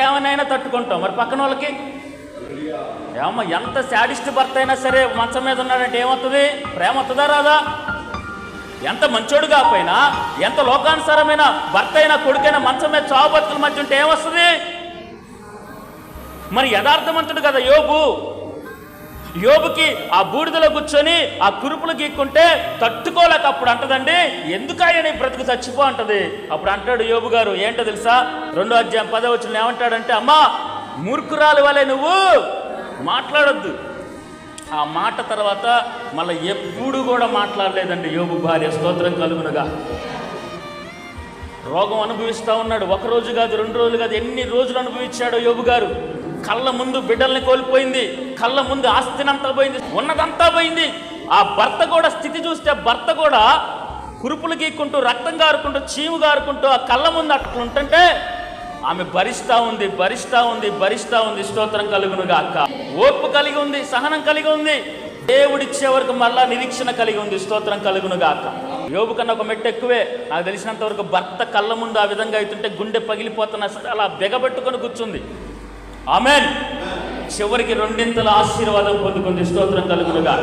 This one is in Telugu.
ఏమైనా తట్టుకుంటాం, మరి పక్కన వాళ్ళకి ఏమో ఎంత శాడిస్ట్ భర్త అయినా సరే మంచం మీద ఉన్నాడంటే ఏమవుతుంది? ప్రేమ వస్తుందా రాదా? ఎంత మంచోడు కాకపోయినా, ఎంత లోకానుసారమైన భర్త అయినా కొడుకైనా మంచం మీద చావు బతుకుల మధ్య ఉంటే ఏమొస్తుంది? మరి యథార్థవంతుడు కదా యోబు. యోబుకి ఆ బూడిదలో కూర్చొని ఆ కురుపులు గీక్కుంటే తట్టుకోలేక అప్పుడు అంటదండి, ఎందుకయ్యా బ్రతుకు చచ్చిపో అంటది. అప్పుడు అంటాడు యోబు గారు, ఏంటో తెలుసా? 2వ అధ్యాయం 10వ వచనం ఏమంటాడంటే, అమ్మా మూర్ఖురాలు వలె నువ్వు మాట్లాడొద్దు. ఆ మాట తర్వాత మళ్ళీ ఎప్పుడు కూడా మాట్లాడలేదండి యోబు భార్య. స్తోత్రం కలుగునుగా. రోగం అనుభవిస్తూ ఉన్నాడు. 1 రోజు కాదు, 2 రోజులు కాదు, ఎన్ని రోజులు అనుభవించాడో యోబు గారు. కళ్ళ ముందు బిడ్డల్ని కోల్పోయింది, కళ్ళ ముందు ఆస్తినంతా పోయింది, ఉన్నదంతా పోయింది. ఆ భర్త కూడా స్థితి చూస్తే భర్త కూడా కురుపులు గీక్కుంటూ, రక్తం గారుకుంటూ, చీము గారుకుంటూ ఆ కళ్ళ ముందు అట్లుంటుంటే ఆమె భరిస్తూ ఉంది. స్తోత్రం కలుగునుగా. అక్క ఓర్పు కలిగి ఉంది, సహనం కలిగి ఉంది, దేవుడిచ్చే వరకు మళ్ళా నిరీక్షణ కలిగి ఉంది. స్తోత్రం కలుగునుగా. అక్క యోబు కన్నా ఒక మెట్టు ఎక్కువే. నాకు తెలిసినంత వరకు భర్త కళ్ళ ముందు ఆ విధంగా అవుతుంటే గుండె పగిలిపోతున్నా సరే అలా బెగబెట్టుకొని కూర్చుంది. ఆమెన్. చివరికి 2 ఆశీర్వాదం పొందుకుంది. స్తోత్రం కలుగునుగా.